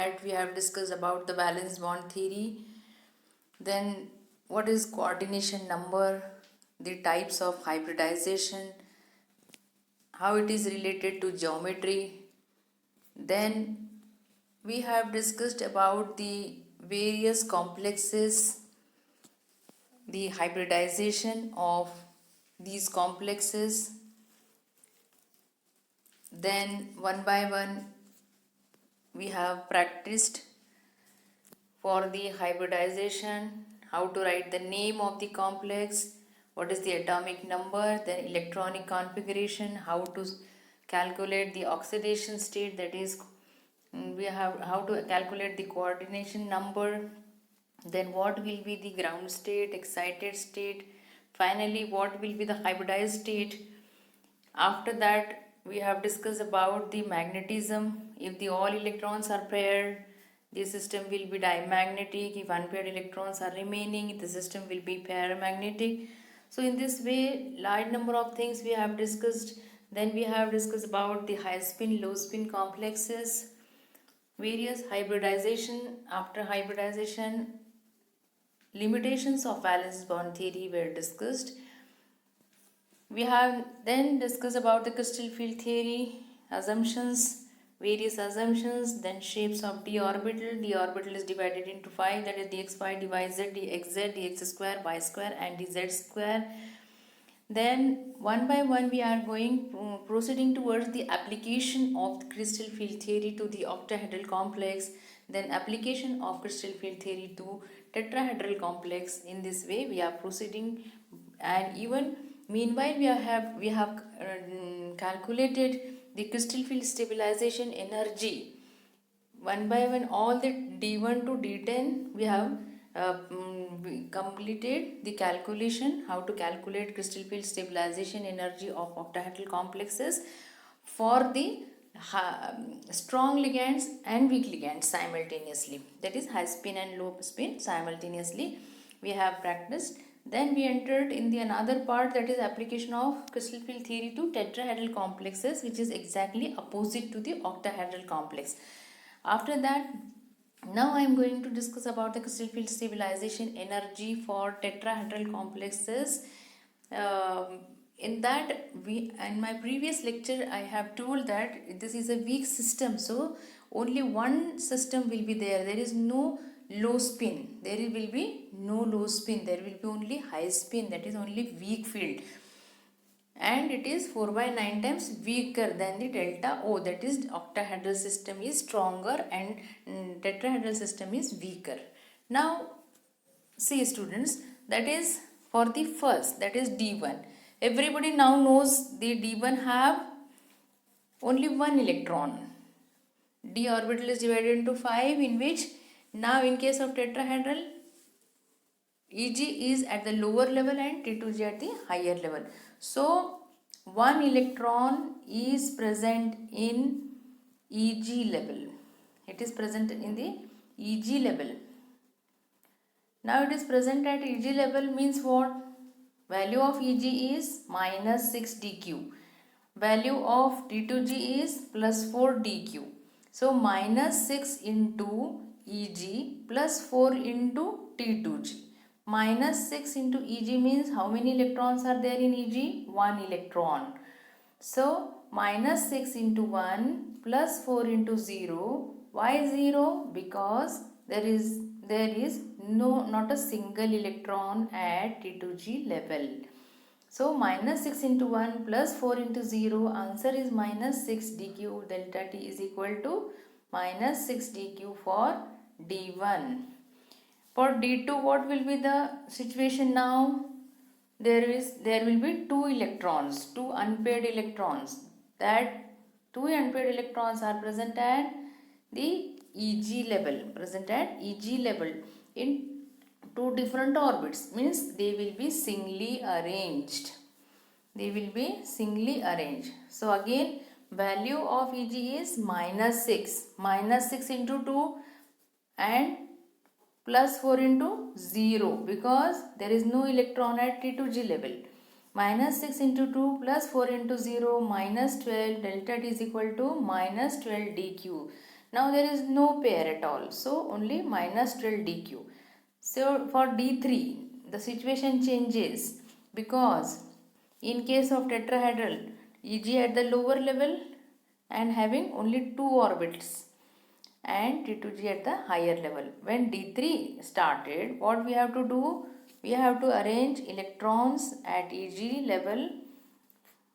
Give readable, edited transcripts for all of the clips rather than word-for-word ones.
that we have discussed about the valence bond theory, then what is coordination number, the types of hybridization, how it is related to geometry. Then we have discussed about the various complexes, the hybridization of these complexes. Then one by one we have practiced for the hybridization, how to write the name of the complex, what is the atomic number, then electronic configuration, how to calculate the oxidation state, that is we have how to calculate the coordination number, then what will be the ground state, excited state, finally what will be the hybridized state. After that we have discussed about the magnetism. If the all electrons are paired, the system will be diamagnetic. If unpaired electrons are remaining, the system will be paramagnetic. So in this way, large number of things we have discussed. Then we have discussed about the high spin, low spin complexes, various hybridization. After hybridization, limitations of valence bond theory were discussed. We have then discussed about the crystal field theory, assumptions, various assumptions, then shapes of d orbital. D orbital is divided into 5, that is dxy, dyz, dxz, dx square, y square and dz square. Then one by one we are proceeding towards the application of the crystal field theory to the octahedral complex, then application of crystal field theory to tetrahedral complex. In this way we are proceeding, and even meanwhile we have calculated the crystal field stabilization energy. One by one all the d1 to d10 we have we completed the calculation, how to calculate crystal field stabilization energy of octahedral complexes for the strong ligands and weak ligands simultaneously, that is high spin and low spin simultaneously we have practiced. Then we entered in the another part, that is application of crystal field theory to tetrahedral complexes, which is exactly opposite to the octahedral complex. After that, now I am going to discuss about the crystal field stabilization energy for tetrahedral complexes. In that, in my previous lecture I have told that this is a weak system, so only one system will be there. There is no low spin, there will be no low spin, there will be only high spin, that is only weak field, and it is 4 by 9 times weaker than the delta O, that is octahedral system is stronger and tetrahedral system is weaker. Now see students, that is for the first, that is D1. Everybody now knows the D1 have only one electron. D orbital is divided into 5, in which now in case of tetrahedral Eg is at the lower level and T2g at the higher level. So one electron is present in Eg level. It is present in the Eg level. Now it is present at Eg level means what? Value of Eg is minus 6 dq. Value of T2g is plus 4 dq. So minus 6 into Eg plus 4 into T2g. Minus 6 into Eg means how many electrons are there in Eg? 1 electron. So minus 6 into 1 plus 4 into 0. Why 0? Because there is not a single electron at T2g level. So minus 6 into 1 plus 4 into 0, answer is minus 6 dq. Delta T is equal to minus 6 dq for D1. For D2, what will be the situation now? There will be 2 electrons, 2 unpaired electrons. That 2 unpaired electrons are present at the Eg level, in 2 different orbits, means they will be singly arranged. So again, value of Eg is minus 6. Minus 6 into 2 and plus 4 into 0, because there is no electron at T2g level. Minus 6 into 2 plus 4 into 0, minus 12. Delta T is equal to minus 12 dq. Now there is no pair at all, so only minus 12 dq. So for D3, the situation changes because in case of tetrahedral, Eg at the lower level and having only 2 orbits and T2G at the higher level. When D3 started, what we have to do? We have to arrange electrons at Eg level,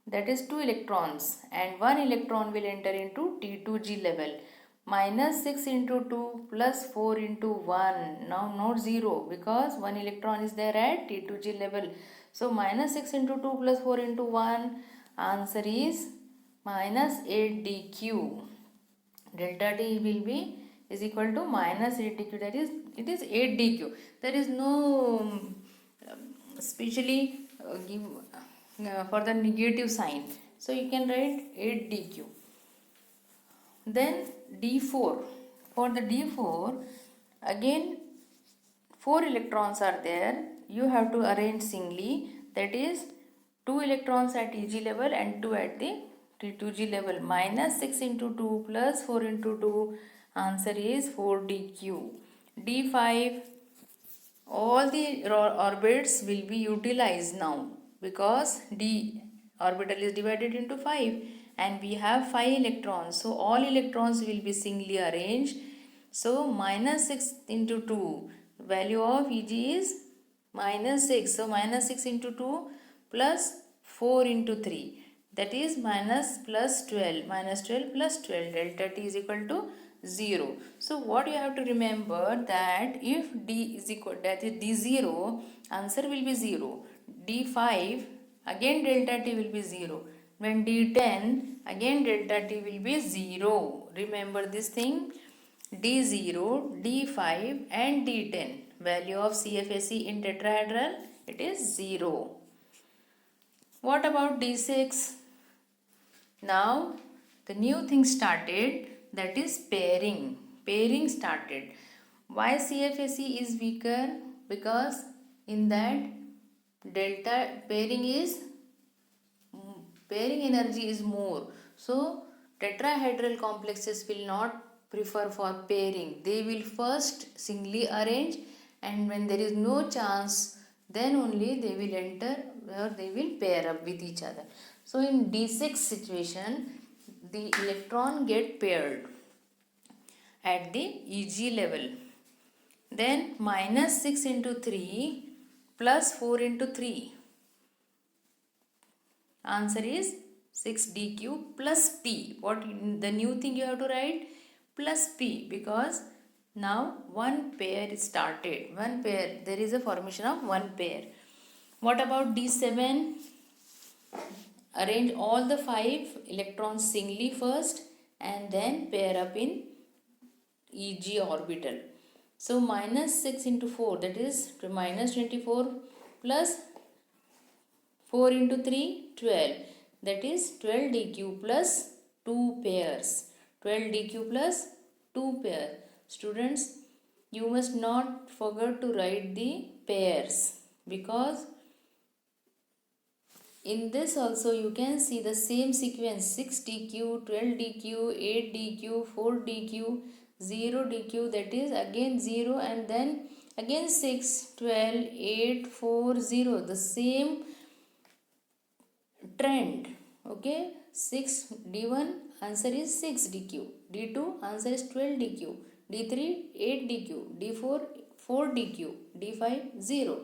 that is 2 electrons, and 1 electron will enter into T2G level. Minus 6 into 2 plus 4 into 1. Now not 0 because 1 electron is there at T2G level. So minus 6 into 2 plus 4 into 1. Answer is minus 8 dq. Delta T will be is equal to minus 8 dq. That is, it is 8 dq. There is no specially give for the negative sign. So you can write 8 dq. Then D4. For the D4, again 4 electrons are there. You have to arrange singly. That is 2 electrons at Eg level and 2 at the T2G level. Minus 6 into 2 plus 4 into 2. Answer is 4 dq. D5. All the orbits will be utilized now because D orbital is divided into 5 and we have 5 electrons. So all electrons will be singly arranged. So minus 6 into 2, value of Eg is minus 6. So minus 6 into 2 plus 4 into 3, that is minus plus 12. Minus 12 plus 12, delta T is equal to 0. So what you have to remember, that if D is equal, that is D0, answer will be 0. D5, again delta T will be 0. When D10, again delta T will be 0. Remember this thing. D0, D5 and D10. Value of CFSE in tetrahedral, it is 0. What about D6? Now the new thing started, that is pairing. Pairing started. Why CFSE is weaker? Because in that delta pairing energy is more. So tetrahedral complexes will not prefer for pairing. They will first singly arrange, and when there is no chance, then only they will enter or they will pair up with each other. So in D6 situation, the electron get paired at the Eg level. Then minus 6 into 3 plus 4 into 3. Answer is 6 dq plus p. What the new thing you have to write? Plus p, because now one pair is started. One pair, there is a formation of one pair. What about D7? Arrange all the 5 electrons singly first and then pair up in Eg orbital. So minus 6 into 4, that is minus 24, plus 4 into 3, 12. That is 12 dq plus 2 pairs. 12 dq plus 2 pair. Students, you must not forget to write the pairs, because in this also you can see the same sequence: 6 dq, 12 dq, 8 dq, 4 dq, 0 dq, that is again 0, and then again 6, 12, 8, 4, 0. The same trend. Okay, 6 d1 answer is 6 dq, d2 answer is 12 dq, d3 8 dq, d4 4 dq, d5 0.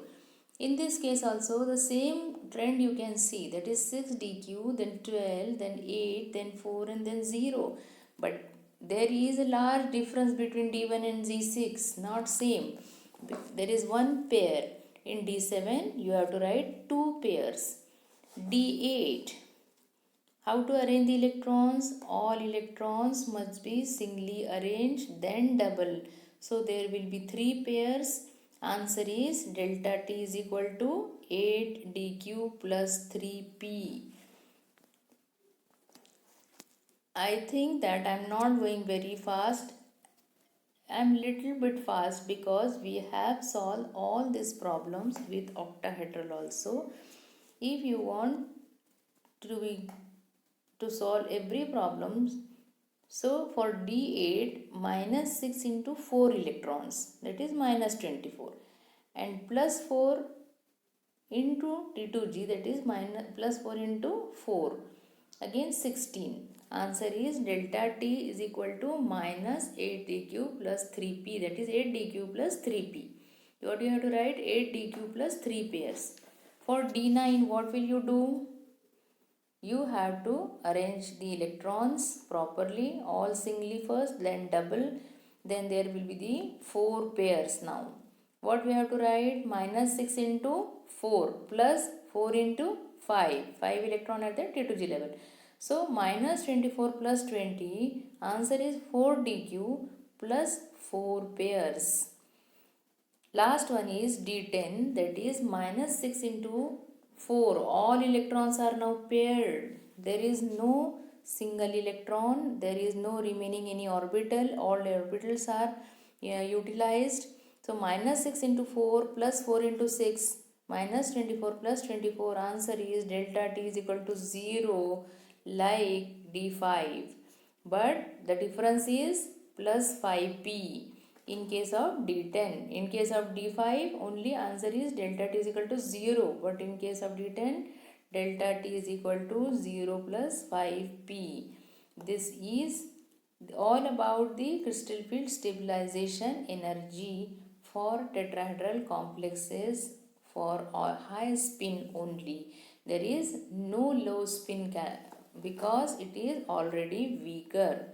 In this case also the same trend you can see, that is 6 dq, then 12, then 8, then 4 and then 0. But there is a large difference between d1 and d6, not same. There is one pair. In d7 you have to write two pairs. D8. How to arrange the electrons? All electrons must be singly arranged, then double. So there will be 3 pairs. Answer is delta T is equal to 8 dq plus 3p. I think that I am not going very fast. I am little bit fast because we have solved all these problems with octahedral also. If you want to solve every problem, So for D8, minus 6 into 4 electrons, that is minus 24, and plus 4 into T2G, that is minus plus 4 into 4, again 16. Answer is delta T is equal to minus 8dq plus 3p, that is 8dq plus 3p. What you have to write? 8dq plus 3 pairs. For D9, what will you do? You have to arrange the electrons properly, all singly first, then double, then there will be the 4 pairs now. What we have to write? Minus 6 into 4 plus 4 into 5. 5 electron at the T2G level. So minus 24 plus 20, answer is 4dq plus 4 pairs. Last one is D10, that is minus 6 into 4. All electrons are now paired. There is no single electron. There is no remaining any orbital. All orbitals are utilized. So minus 6 into 4 plus 4 into 6 minus 24 plus 24. Answer is delta T is equal to 0 like D5. But the difference is plus 5p in case of D10. In case of D5, only answer is delta T is equal to 0. But in case of D10, delta T is equal to 0 plus 5p. This is all about the crystal field stabilization energy for tetrahedral complexes for high spin only. There is no low spin because it is already weaker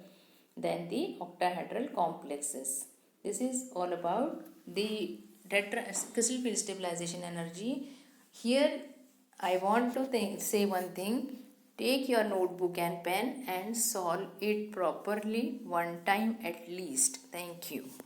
than the octahedral complexes. This is all about the crystal field stabilization energy. Here I want to say one thing. Take your notebook and pen and solve it properly one time at least. Thank you.